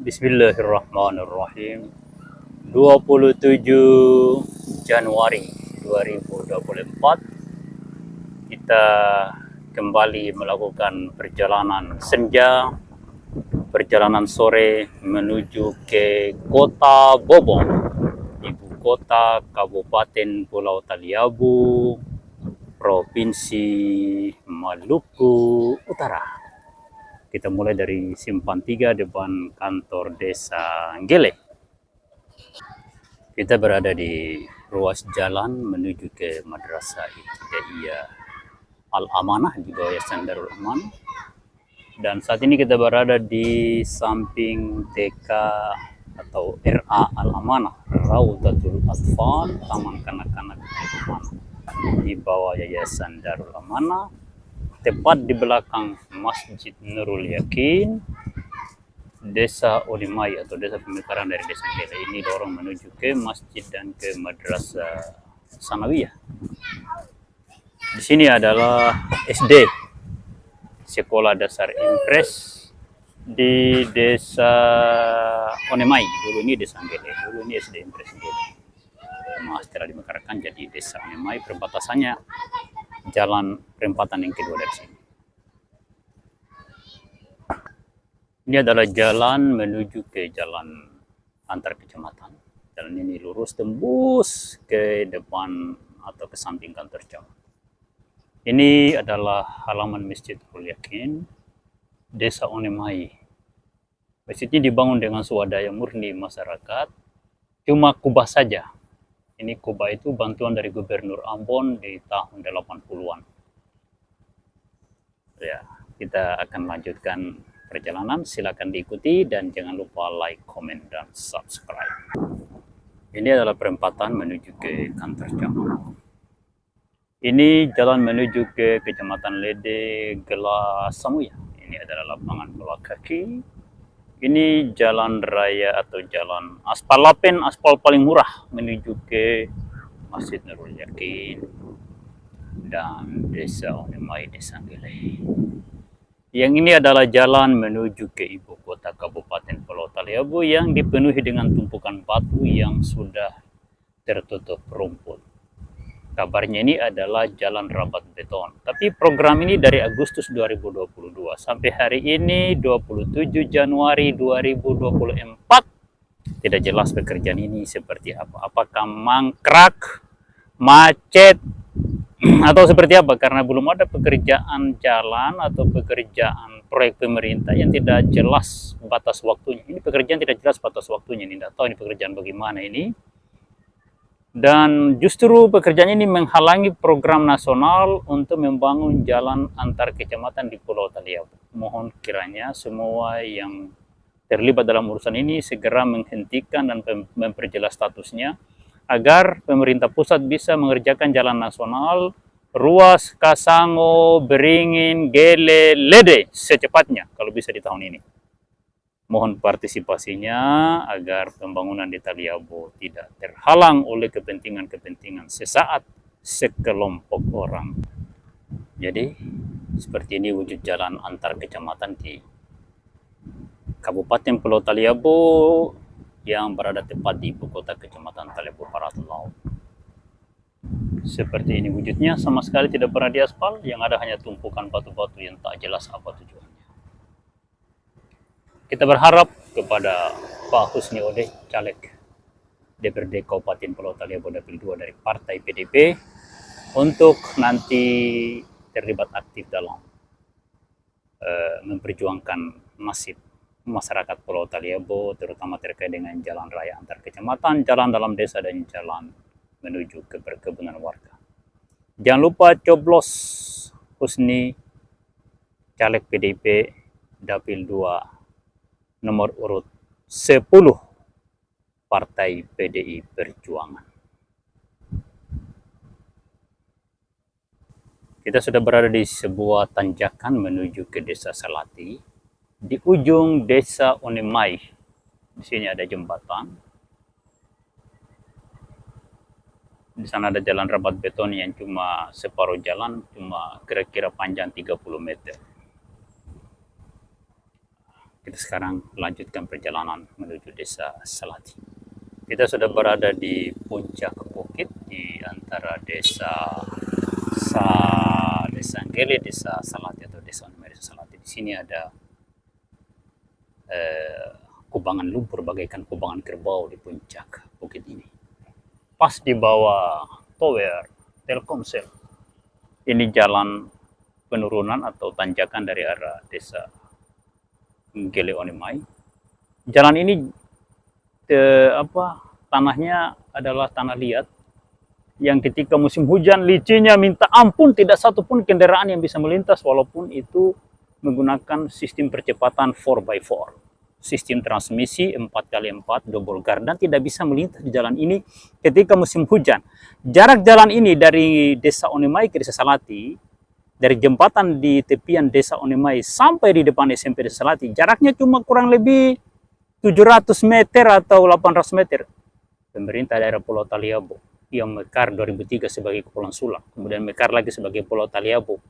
Bismillahirrahmanirrahim. 27 Januari 2024 kita kembali melakukan perjalanan senja, perjalanan sore menuju ke Kota Bobong, ibu kota Kabupaten Pulau Taliabu, Provinsi Maluku Utara. Kita mulai dari Simpang 3 depan kantor desa Gele. Kita berada di ruas jalan menuju ke Madrasah Ibtidaiyah Al-Amanah di bawah Yayasan Darul Aman. Dan saat ini kita berada di samping TK atau RA Al-Amanah, Raudatul Atfal, Taman Kanak-Kanak Al-Amanah, di bawah Yayasan Darul Amanah, tepat di belakang Masjid Nurul Yakin, Desa Olimai atau desa pemekaran dari Desa Gele. Ini dorong menuju ke masjid dan ke Madrasah Sanawiyah. Di sini adalah SD, Sekolah Dasar Impres di Desa Onemai. Dulu ini Desa Gele, dulu ini SD Impres Gele. Setelah dimekarkan jadi Desa Onemai, perbatasannya jalan perempatan yang kedua dari sini. Ini adalah jalan menuju ke jalan antar kecamatan. Jalan ini lurus tembus ke depan atau ke samping kantor camat. Ini adalah halaman Masjid Nurul Yakin, Desa Onemai. Masjid ini dibangun dengan swadaya murni masyarakat, cuma kubah saja. Ini kubah itu bantuan dari Gubernur Ambon di tahun 80-an. Ya, kita akan lanjutkan perjalanan. Silakan diikuti dan jangan lupa like, comment, dan subscribe. Ini adalah perempatan menuju ke kantor camat. Ini jalan menuju ke Kecamatan Lede, Gela Samuya. Ini adalah lapangan bola kaki. Ini jalan raya atau jalan aspal lapen, aspal paling murah menuju ke Masjid Nurul Yakin dan Desa Onemai, Desa Gele. Yang ini adalah jalan menuju ke ibu kota Kabupaten Pulau Taliabu yang dipenuhi dengan tumpukan batu yang sudah tertutup rumput. Kabarnya ini adalah jalan rabat beton. Tapi program ini dari Agustus 2022 sampai hari ini 27 Januari 2024 tidak jelas pekerjaan ini seperti apa. Apakah mangkrak, macet, atau seperti apa? Karena belum ada pekerjaan jalan atau pekerjaan proyek pemerintah yang tidak jelas batas waktunya. Ini pekerjaan tidak jelas batas waktunya. Ini tidak tahu ini pekerjaan bagaimana ini. Dan justru pekerjaan ini menghalangi program nasional untuk membangun jalan antar kecamatan di Pulau Taliabu. Mohon kiranya semua yang terlibat dalam urusan ini segera menghentikan dan memperjelas statusnya agar pemerintah pusat bisa mengerjakan jalan nasional ruas Kasango, Beringin, Gele, Lede secepatnya kalau bisa di tahun ini. Mohon partisipasinya agar pembangunan di Taliabu tidak terhalang oleh kepentingan-kepentingan sesaat sekelompok orang. Jadi, seperti ini wujud jalan antar kecamatan di Kabupaten Pulau Taliabu yang berada tepat di ibu kota Kecamatan Taliabu Barat Laut. Seperti ini wujudnya, sama sekali tidak pernah diaspal, yang ada hanya tumpukan batu-batu yang tak jelas apa tujuannya. Kita berharap kepada Pak Husni Odeh, caleg DPRD Kabupaten Pulau Taliabu Dapil 2 dari Partai PDP, untuk nanti terlibat aktif dalam memperjuangkan nasib masyarakat Pulau Taliabu, terutama terkait dengan jalan raya antar kecamatan, jalan dalam desa, dan jalan menuju ke perkebunan warga. Jangan lupa coblos Husni, caleg PDP Dapil 2 nomor urut 10 Partai PDI Perjuangan. Kita sudah berada di sebuah tanjakan menuju ke Desa Salati. Di ujung Desa Onemai, di sini ada jembatan. Di sana ada jalan rabat beton yang cuma separuh jalan, cuma kira-kira panjang 30 meter. Kita sekarang lanjutkan perjalanan menuju desa Salati. Kita sudah berada di puncak bukit di antara desa Anggele, desa Salati atau desa Onemai, desa Salati. Di sini ada kubangan lumpur bagaikan kubangan kerbau di puncak bukit ini. Pas di bawah tower Telkomsel. Ini jalan penurunan atau tanjakan dari arah desa Anggele Onemai. Jalan ini tanahnya adalah tanah liat yang ketika musim hujan licinnya minta ampun, tidak satupun kendaraan yang bisa melintas walaupun itu menggunakan sistem percepatan 4x4, sistem transmisi 4x4 double gardan, tidak bisa melintas di jalan ini ketika musim hujan. Jarak jalan ini dari desa Onemai ke desa Salati, dari jembatan di tepian desa Onemai sampai di depan SMP desa Salati, jaraknya cuma kurang lebih 700 meter atau 800 meter. Pemerintah daerah Pulau Taliabu yang mekar 2003 sebagai Kepulauan Sula, kemudian mekar lagi sebagai Pulau Taliabu,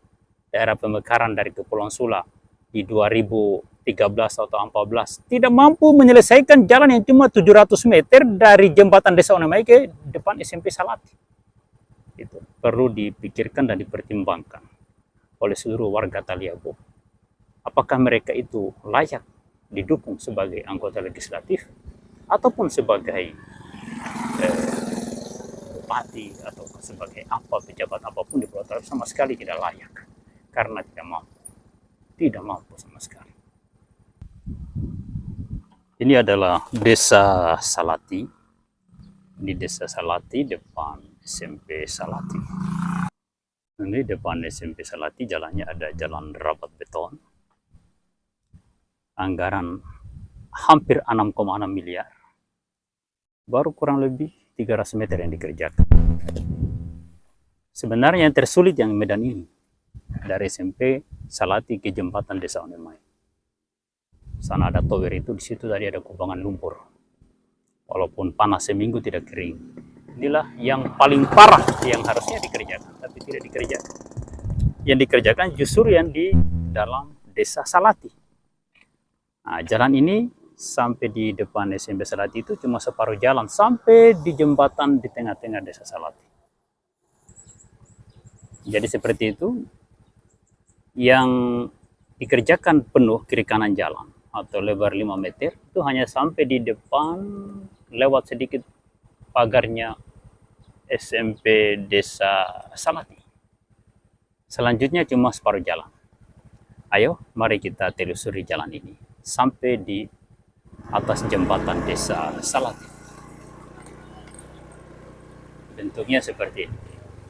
daerah pemekaran dari Kepulauan Sula di 2013 atau 2014, tidak mampu menyelesaikan jalan yang cuma 700 meter dari jembatan desa Onemai ke depan SMP Salati. Itu perlu dipikirkan dan dipertimbangkan oleh seluruh warga Taliabu. Apakah mereka itu layak didukung sebagai anggota legislatif ataupun sebagai bupati atau sebagai pejabat apapun di Pulau Taliabu, sama sekali tidak layak karena tidak mampu sama sekali. Ini adalah desa Salati. Di desa Salati depan SMP Salati. Ini depan SMP Salati jalannya ada jalan rapat beton. Anggaran hampir 6,6 miliar. Baru kurang lebih 300 meter yang dikerjakan. Sebenarnya yang tersulit yang medan ini. Dari SMP Salati ke jembatan desa Onemai. Sana ada tower itu, di situ tadi ada kubangan lumpur. Walaupun panas seminggu tidak kering. Inilah yang paling parah yang harusnya dikerjakan, tapi tidak dikerjakan. Yang dikerjakan justru yang di dalam desa Salati. Nah, jalan ini sampai di depan SMP Salati itu cuma separuh jalan, sampai di jembatan di tengah-tengah desa Salati. Jadi seperti itu, yang dikerjakan penuh kiri kanan jalan atau lebar 5 meter, itu hanya sampai di depan, lewat sedikit pagarnya SMP desa Salati. Selanjutnya cuma separuh jalan. Ayo, mari kita telusuri jalan ini sampai di atas jembatan desa Salati. Bentuknya seperti ini.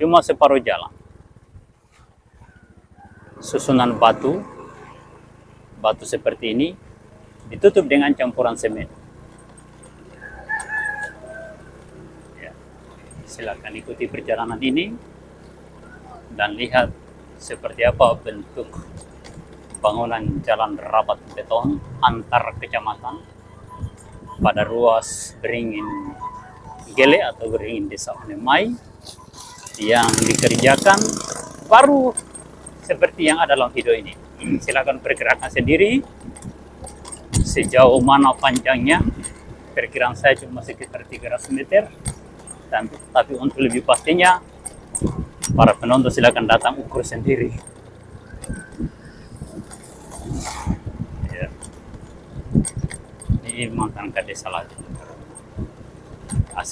Cuma separuh jalan. Susunan batu seperti ini ditutup dengan campuran semen. Silakan ikuti perjalanan ini dan lihat seperti apa bentuk bangunan jalan rapat beton antar kecamatan pada ruas Beringin Gele atau Beringin desa Onemai yang dikerjakan baru seperti yang ada dalam video ini. Silakan perkirakan sendiri sejauh mana panjangnya. Perkiraan saya cuma sekitar 300 meter. Tapi untuk lebih pastinya, para penonton silakan datang ukur sendiri. Ya. Ini mantan Kades Salati.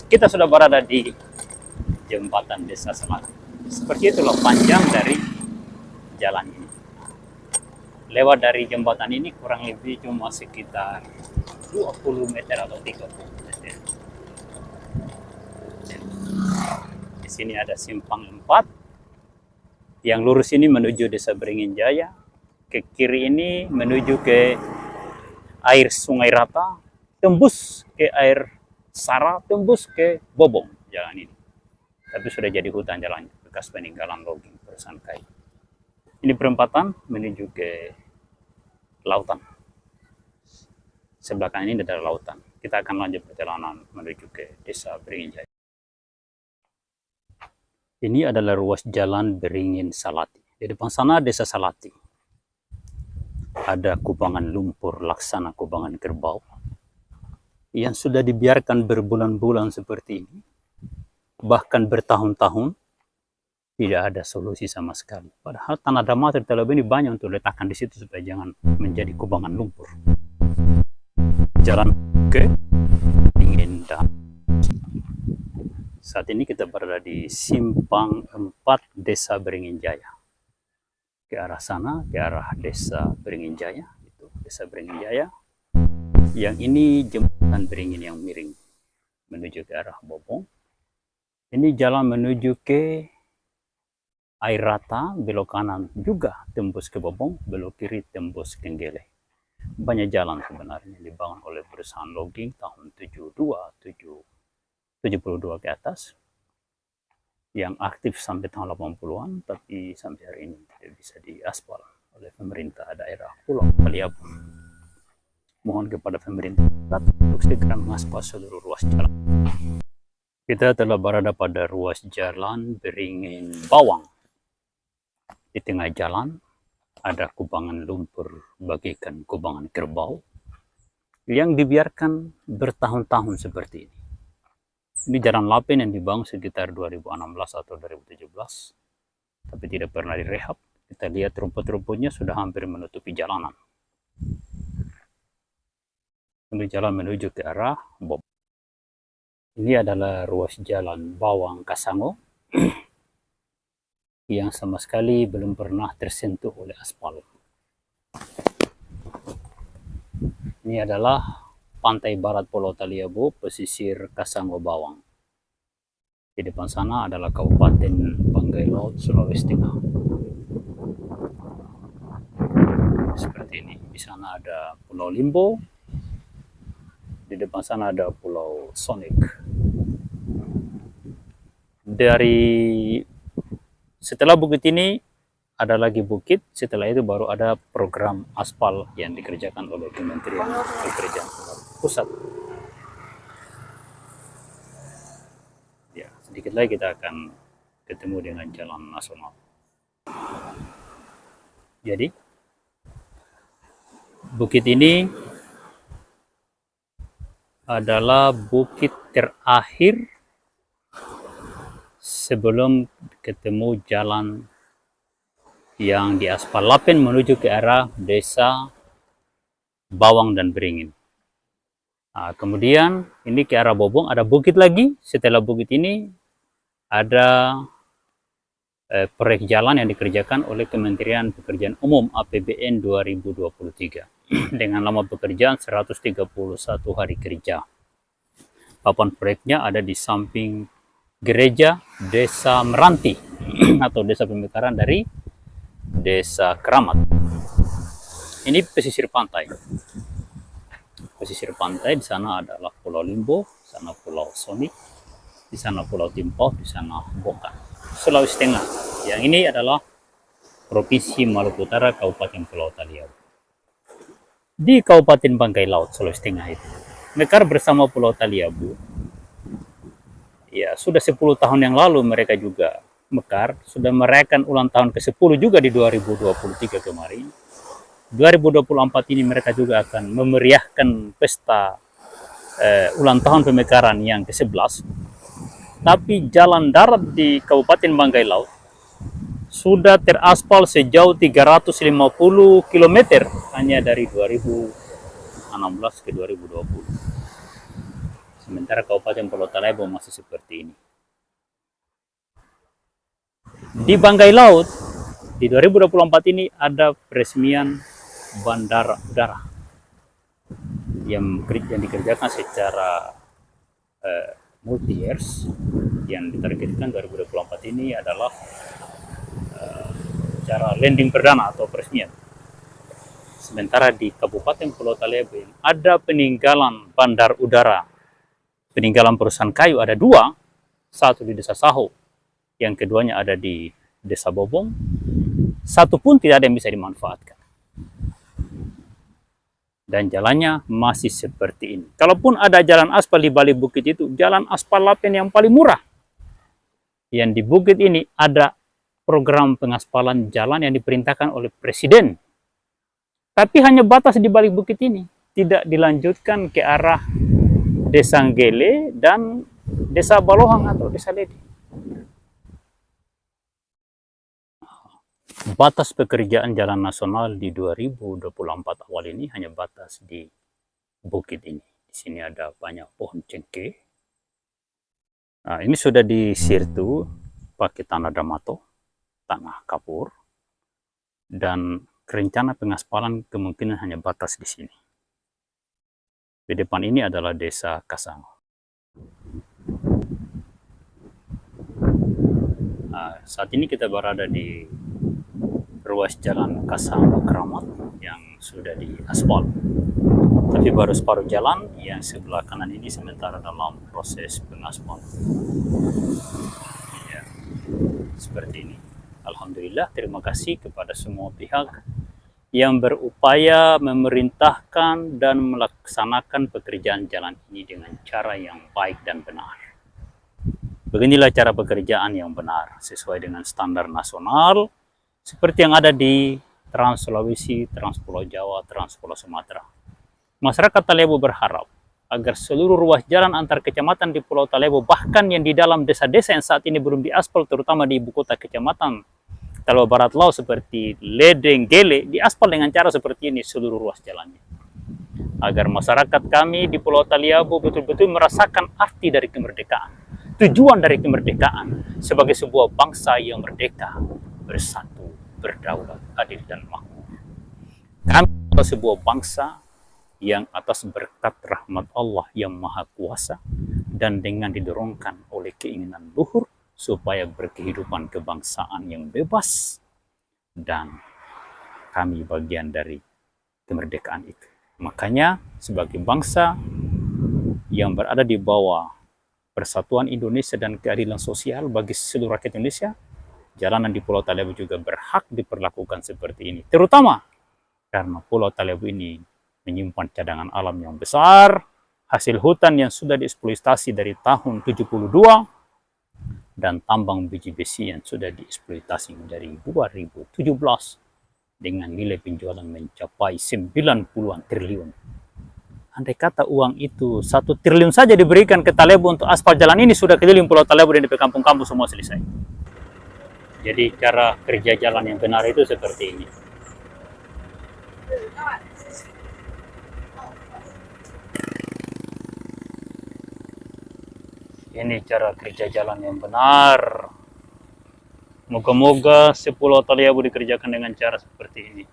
Kita sudah berada di jembatan desa Salati. Seperti itulah panjang dari jalan ini. Lewat dari jembatan ini kurang lebih cuma sekitar 20 meter atau 30 meter. Di sini ada simpang 4. Yang lurus ini menuju desa Beringin Jaya. Ke kiri ini menuju ke air Sungai Rata, tembus ke air Sara, tembus ke Bobong jalan ini. Tapi sudah jadi hutan jalannya, bekas peninggalan logging perusahaan kayu. Ini perempatan menuju ke lautan. Sebelah kanan ini adalah lautan. Kita akan lanjut perjalanan menuju ke desa Beringin Jaya. Ini adalah ruas jalan Beringin Salati. Di depan sana desa Salati. ada kubangan lumpur laksana kubangan kerbau yang sudah dibiarkan berbulan-bulan seperti ini, bahkan bertahun-tahun, tidak ada solusi sama sekali. Padahal tanah Damatri Talaba ini banyak untuk letakkan di situ supaya jangan menjadi kubangan lumpur. Jalan ke ingin saat ini kita berada di Simpang 4 Desa Beringin Jaya. Ke arah sana, ke arah Desa Beringin Jaya, itu Desa Beringin Jaya. Yang ini jembatan Beringin yang miring menuju ke arah Bobong. Ini jalan menuju ke Air Rata, belok kanan juga tembus ke Bobong, belok kiri tembus ke Nggele. Banyak jalan sebenarnya dibangun oleh perusahaan logging tahun 72 ke atas, yang aktif sampai tahun 80-an, tapi sampai hari ini tidak bisa diaspal oleh pemerintah daerah Pulau Taliabu. Mohon kepada pemerintah untuk segera mengaspal seluruh ruas jalan. Kita telah berada pada ruas jalan Beringin Bawang. Di tengah jalan ada kubangan lumpur bagaikan kubangan kerbau yang dibiarkan bertahun-tahun seperti ini. Ini jalan Lapen yang dibangun sekitar 2016 atau 2017, tapi tidak pernah direhab. Kita lihat rumput-rumputnya sudah hampir menutupi jalanan. Ini jalan menuju ke arah Bob. Ini adalah ruas jalan Bawang Kasango yang sama sekali belum pernah tersentuh oleh aspal. Ini adalah pantai barat Pulau Taliabu, pesisir Kasango Bawang. Di depan sana adalah Kabupaten Banggai Laut, Sulawesi Tengah. Seperti ini. Di sana ada Pulau Limbo. Di depan sana ada Pulau Sonic. Setelah bukit ini ada lagi bukit, setelah itu baru ada program aspal yang dikerjakan oleh Kementerian Pekerjaan Pusat. Ya, sedikit lagi kita akan ketemu dengan jalan nasional. Jadi, bukit ini adalah bukit terakhir sebelum ketemu jalan yang diaspal Lapen menuju ke arah Desa Bawang dan Beringin. Nah, kemudian ini ke arah Bobong ada bukit lagi. Setelah bukit ini ada proyek jalan yang dikerjakan oleh Kementerian Pekerjaan Umum APBN 2023 dengan lama pekerjaan 131 hari kerja. Papan proyeknya ada di samping gereja Desa Meranti atau Desa Pemekaran dari Desa Keramat. Ini pesisir pantai. Pesisir pantai di sana adalah Pulau Limbo, di sana Pulau Sonic, di sana Pulau Timpau, di sana Bokan. Sulawesi Tengah. Yang ini adalah Provinsi Maluku Utara, Kabupaten Pulau Taliabu. Di Kabupaten Banggai Laut, Sulawesi Tengah itu, mekar bersama Pulau Taliabu. Ya, sudah 10 tahun yang lalu mereka juga mekar, sudah merayakan ulang tahun ke-10 juga di 2023 kemarin. 2024 ini mereka juga akan memeriahkan pesta ulang tahun pemekaran yang ke-11. Tapi jalan darat di Kabupaten Banggai Laut sudah teraspal sejauh 350 km hanya dari 2016 ke 2020. Sementara Kabupaten Pulau Taliabu masih seperti ini. Di Banggai Laut, di 2024 ini ada peresmian bandara udara yang dikerjakan secara multi years. Yang ditargetkan 2024 ini adalah cara landing perdana atau peresmian. Sementara di Kabupaten Pulau Taliabu ada peninggalan bandar udara, peninggalan perusahaan kayu ada 2, satu di Desa Saho, yang keduanya ada di Desa Bobong. Satu pun tidak ada yang bisa dimanfaatkan. Dan jalannya masih seperti ini. Kalaupun ada jalan aspal di balik bukit itu, jalan aspal Lapen yang paling murah. Yang di bukit ini ada program pengaspalan jalan yang diperintahkan oleh Presiden Tapi hanya batas di balik bukit ini, tidak dilanjutkan ke arah Desa Gele dan Desa Balohang atau Desa Ledi. Batas pekerjaan jalan nasional di 2024 awal ini hanya batas di bukit ini. Di sini ada banyak pohon cengkeh. Nah, ini sudah disirtu pakai tanah damato, tanah kapur, dan rencana pengaspalan kemungkinan hanya batas di sini. Di depan ini adalah Desa Kasang. Nah, saat ini kita berada di ruas jalan Kasang Kramat yang sudah diaspal. Tapi baru separuh jalan, yang sebelah kanan ini sementara dalam proses pengaspal. Ya, seperti ini. Alhamdulillah, terima kasih kepada semua pihak yang berupaya memerintahkan dan melaksanakan pekerjaan jalan ini dengan cara yang baik dan benar. Beginilah cara pekerjaan yang benar, sesuai dengan standar nasional, seperti yang ada di Trans Sulawesi, Trans Pulau Jawa, Trans Pulau Sumatera. Masyarakat Talebo berharap agar seluruh ruas jalan antar kecamatan di Pulau Talebo, bahkan yang di dalam desa-desa yang saat ini belum diaspal, terutama di ibu kota kecamatan Talebo Barat Laut seperti Ledeng, Gele, diaspal dengan cara seperti ini seluruh ruas jalannya. Agar masyarakat kami di Pulau Talebo betul-betul merasakan arti dari kemerdekaan, tujuan dari kemerdekaan sebagai sebuah bangsa yang merdeka, bersatu, berdaulat, adil dan makmur. Kami adalah sebuah bangsa yang atas berkat rahmat Allah yang Maha Kuasa dan dengan didorongkan oleh keinginan luhur supaya berkehidupan kebangsaan yang bebas, dan kami bagian dari kemerdekaan itu. Makanya sebagai bangsa yang berada di bawah persatuan Indonesia dan keadilan sosial bagi seluruh rakyat Indonesia, jalanan di Pulau Talebo juga berhak diperlakukan seperti ini, terutama karena Pulau Talebo ini menyimpan cadangan alam yang besar, hasil hutan yang sudah dieksploitasi dari tahun 72, dan tambang biji besi yang sudah dieksploitasi dari 2017 dengan nilai penjualan mencapai 90-an triliun. Andai kata uang itu 1 triliun saja diberikan ke Talebo untuk aspal jalan ini, sudah keliling Pulau Talebo dan di kampung-kampung semua selesai. Jadi cara kerja jalan yang benar itu seperti ini. Ini cara kerja jalan yang benar. Moga-moga sepulau Talebo dikerjakan dengan cara seperti ini.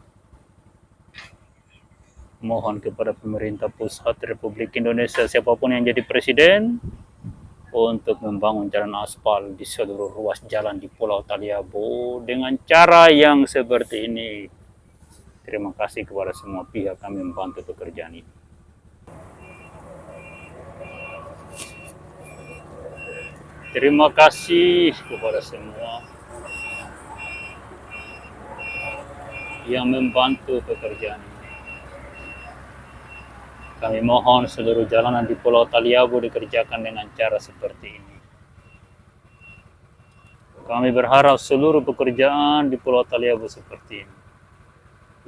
Mohon kepada pemerintah pusat Republik Indonesia, siapapun yang jadi presiden, untuk membangun jalan aspal di seluruh ruas jalan di Pulau Talebo dengan cara yang seperti ini. Terima kasih kepada semua pihak kami membantu pekerjaan ini. Terima kasih kepada semua yang membantu pekerjaan ini. Kami mohon seluruh jalanan di Pulau Talebo dikerjakan dengan cara seperti ini. Kami berharap seluruh pekerjaan di Pulau Talebo seperti ini.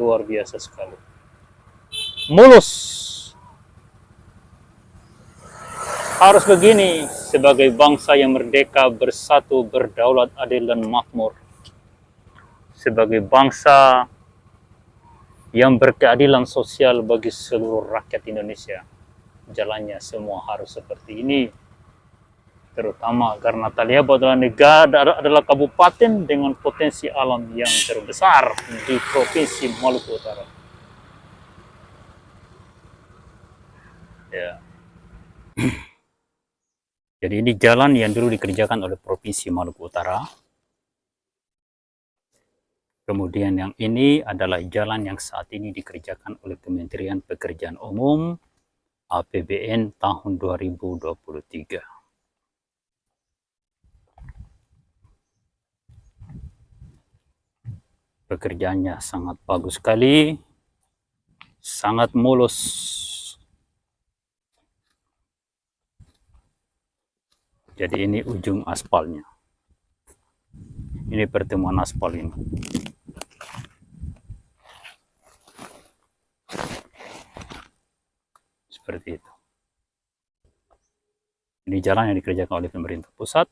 Luar biasa sekali. Mulus. Harus begini sebagai bangsa yang merdeka, bersatu, berdaulat, adil dan makmur. Sebagai bangsa yang berkeadilan sosial bagi seluruh rakyat Indonesia. Jalannya semua harus seperti ini. Terutama karena Talebo adalah negara, adalah kabupaten dengan potensi alam yang terbesar di Provinsi Maluku Utara. Ya. Jadi ini jalan yang dulu dikerjakan oleh Provinsi Maluku Utara. Kemudian yang ini adalah jalan yang saat ini dikerjakan oleh Kementerian Pekerjaan Umum APBN tahun 2023. Pekerjaannya sangat bagus sekali, sangat mulus. Jadi ini ujung aspalnya. Ini pertemuan aspal ini. seperti itu. Ini jalan yang dikerjakan oleh pemerintah pusat.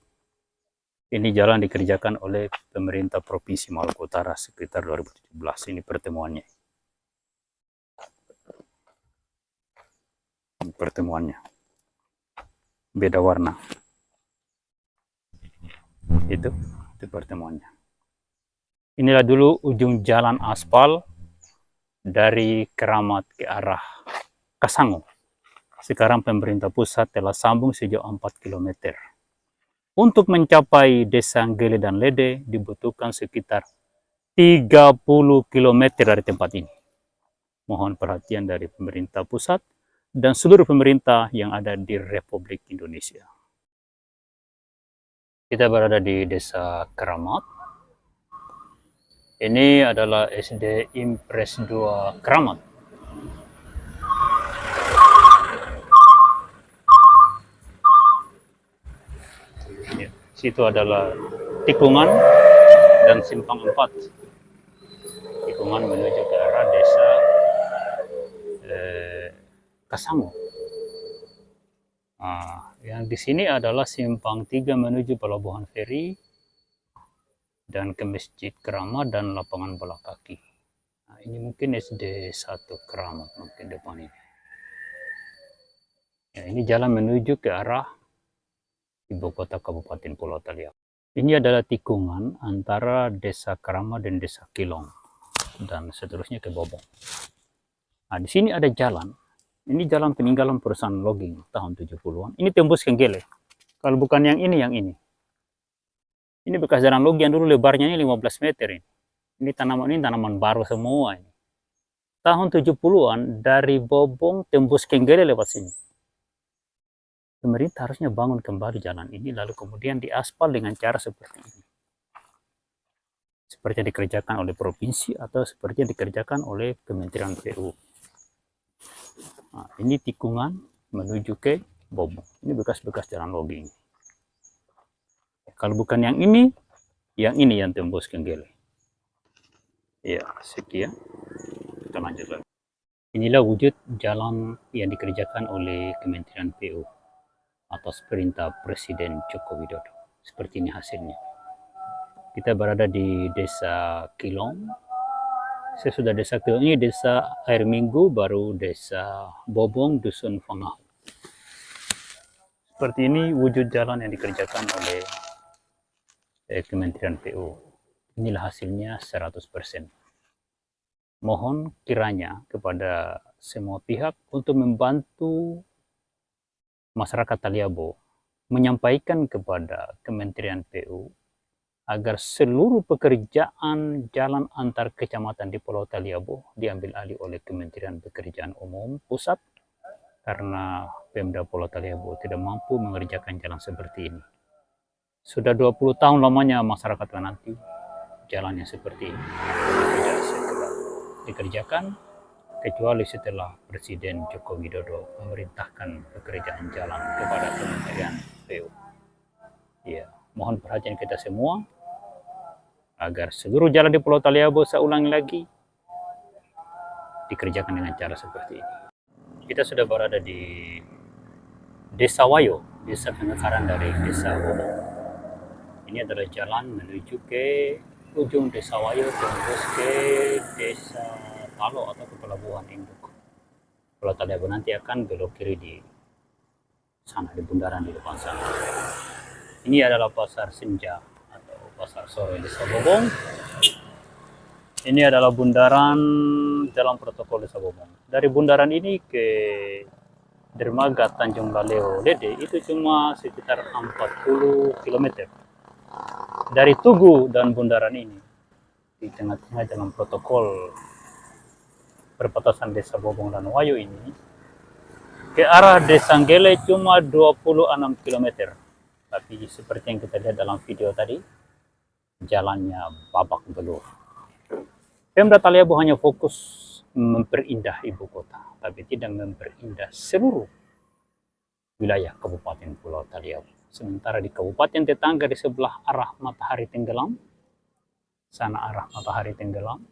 Ini jalan dikerjakan oleh pemerintah Provinsi Maluku Utara sekitar 2017. Ini pertemuannya. Beda warna. Itu pertemuannya. Inilah dulu ujung jalan aspal dari Keramat ke arah Kasango. Sekarang pemerintah pusat telah sambung sejauh 4 km. Untuk mencapai Desa Nggele dan Lede dibutuhkan sekitar 30 km dari tempat ini. Mohon perhatian dari pemerintah pusat dan seluruh pemerintah yang ada di Republik Indonesia. Kita berada di Desa Keramat. Ini adalah SD Impres 2 Keramat. Ya, situ adalah tikungan dan simpang 4. Tikungan menuju ke arah Desa Kasango. Yang di sini adalah simpang 3 menuju Pelabuhan Feri dan ke Masjid Keramat dan lapangan bola kaki. Ini mungkin SD 1 Keramat mungkin depan ini. Ya, ini jalan menuju ke arah ibu kota Kabupaten Pulau Taliabu. Ini adalah tikungan antara Desa Keramat dan Desa Kilong dan seterusnya ke Bobong. Di sini ada jalan. Ini jalan peninggalan perusahaan logging tahun 70-an. Ini tembus ke Nggele. Kalau bukan yang ini, yang ini. Ini bekas jalan logging yang dulu lebarnya ini 15 meter ini. Ini tanaman baru semua ini. Tahun 70-an dari Bobong tembus ke Nggele lewat sini. Pemerintah harusnya bangun kembali jalan ini lalu kemudian diaspal dengan cara seperti ini. Seperti yang dikerjakan oleh provinsi atau seperti yang dikerjakan oleh Kementerian PU. Ini tikungan menuju ke Bobong. Ini bekas-bekas jalan logging. Kalau bukan yang ini yang tembus ke Nggele. Ya, sekian. Kita lanjut lagi. Inilah wujud jalan yang dikerjakan oleh Kementerian PU atas perintah Presiden Joko Widodo. Seperti ini hasilnya. Kita berada di Desa Kilong. Sesudah Desa Kilong ini Desa Air Minggu, baru Desa Bobong, Dusun Fangau. Seperti ini wujud jalan yang dikerjakan oleh Kementerian PU. Inilah hasilnya 100%. Mohon kiranya kepada semua pihak untuk membantu masyarakat Taliabu menyampaikan kepada Kementerian PU agar seluruh pekerjaan jalan antar kecamatan di Pulau Taliabu diambil alih oleh Kementerian Pekerjaan Umum Pusat karena Pemda Pulau Taliabu tidak mampu mengerjakan jalan seperti ini. Sudah 20 tahun lamanya masyarakat menanti jalan yang seperti ini. Tidak segera dikerjakan kecuali setelah Presiden Joko Widodo memerintahkan pekerjaan jalan kepada Kementerian PU. Ya, mohon perhatian kita semua agar seluruh jalan di Pulau Taliabu, saya ulangi lagi, dikerjakan dengan cara seperti ini. Kita sudah berada di Desa Wayo, desa pemekaran dari Desa Bobong. Ini adalah jalan menuju ke ujung Desa Wayo, tembus ke Desa Talo atau ke Pelabuhan Induk. Pulau Taliabu nanti akan belok kiri di sana, di bundaran di depan sana. Ini adalah Pasar Senja atau Pasar Sore Desa Bobong. Ini adalah bundaran dalam protokol Desa Bobong. Dari bundaran ini ke dermaga Tanjung Laleo Lede itu cuma sekitar 40 km. Dari Tugu dan bundaran ini di tengah-tengah dalam protokol perbatasan Desa Bobong dan Wayo ini ke arah Desa Nggele cuma 26 km. Tapi seperti yang kita lihat dalam video tadi, jalannya babak belur. Pemda Taliabu hanya fokus memperindah ibu kota, tapi tidak memperindah seluruh wilayah Kabupaten Pulau Taliabu. Sementara di kabupaten tetangga di sebelah arah matahari tenggelam, sana arah matahari tenggelam,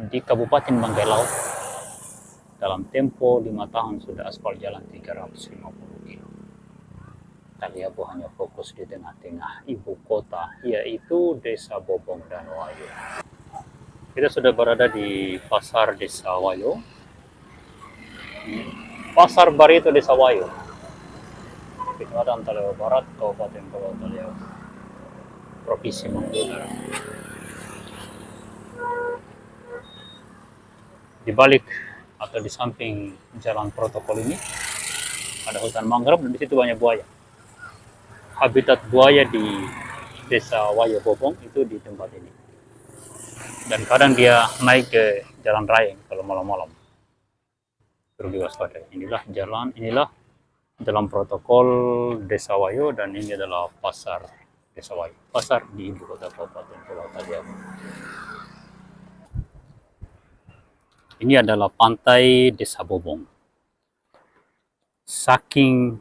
di Kabupaten Banggai Laut dalam tempo 5 tahun sudah aspal jalan 350 kilo. Taliabu hanya fokus di tengah-tengah ibu kota, yaitu Desa Bobong dan Wayo. Kita sudah berada di pasar Desa Wayo. Pasar Barito Desa Wayo, Kecamatan Taliabu Barat, Kabupaten Pulau Taliabu, Provinsi Maluku Utara. Di balik atau di samping jalan protokol ini ada hutan mangrove dan di situ banyak buaya. Habitat buaya di Desa Wayo Bobong itu di tempat ini. Dan kadang dia naik ke jalan raya kalau malam-malam. Perlu diwaspadai. Inilah dalam protokol Desa Wayo, dan ini adalah pasar Desa Wayo. Pasar di ibu kota Kabupaten Pulau Taliabu. Ini adalah pantai Desa Bobong. Saking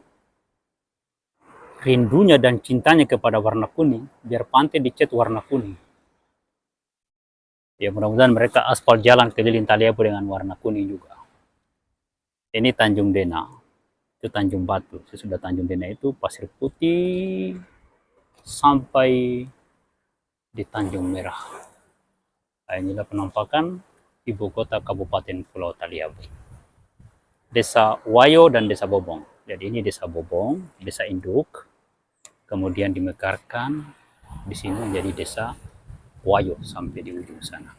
rindunya dan cintanya kepada warna kuning, biar pantai dicat warna kuning. Ya, mudah-mudahan mereka aspal jalan keliling Taliabu dengan warna kuning juga. Ini Tanjung Dena, itu Tanjung Batu. Sesudah Tanjung Dena itu pasir putih sampai di Tanjung Merah. Nah, inilah penampakan ibu kota Kabupaten Pulau Taliabu. Desa Wayo dan Desa Bobong. Jadi ini Desa Bobong, desa induk, kemudian dimekarkan di sini menjadi Desa Wayo sampai di ujung sana.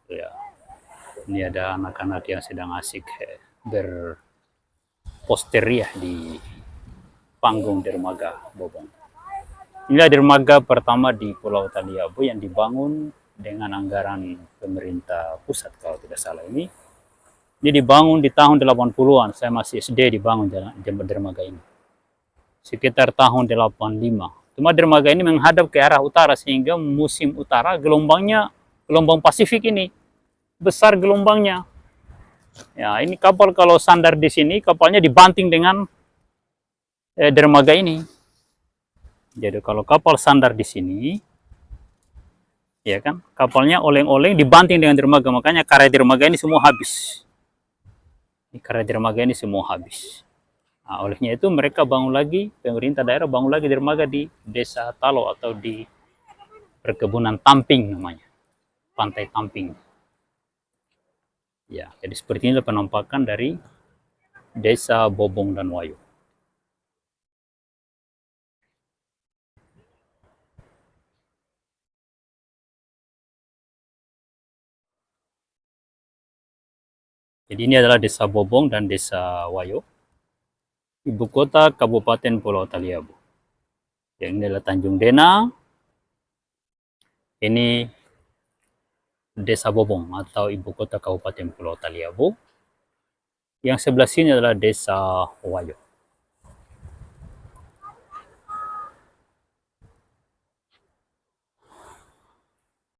Ya, ini ada anak-anak yang sedang asik berposteriah di panggung dermaga Bobong. Inilah dermaga pertama di Pulau Taliabu yang dibangun dengan anggaran pemerintah pusat kalau tidak salah. Ini dibangun di tahun 80-an, saya masih SD dibangun dermaga ini. Sekitar tahun 85. Cuma dermaga ini menghadap ke arah utara sehingga musim utara gelombang Pasifik ini besar gelombangnya. Ya, ini kapal kalau sandar di sini kapalnya dibanting dengan dermaga ini. Jadi kalau kapal sandar di sini, ya kan, kapalnya oleng-oleng dibanting dengan dermaga, makanya karet dermaga ini semua habis. Karet dermaga ini semua habis. Nah, olehnya itu mereka bangun lagi, pemerintah daerah bangun lagi dermaga di Desa Talo atau di perkebunan Tamping namanya, Pantai Tamping. Ya, jadi seperti ini penampakan dari Desa Bobong dan Wayo. Jadi ini adalah Desa Bobong dan Desa Wayo, ibu kota Kabupaten Pulau Taliabu. Yang ini adalah Tanjung Dena, ini Desa Bobong atau ibu kota Kabupaten Pulau Taliabu. Yang sebelah sini adalah Desa Wayo.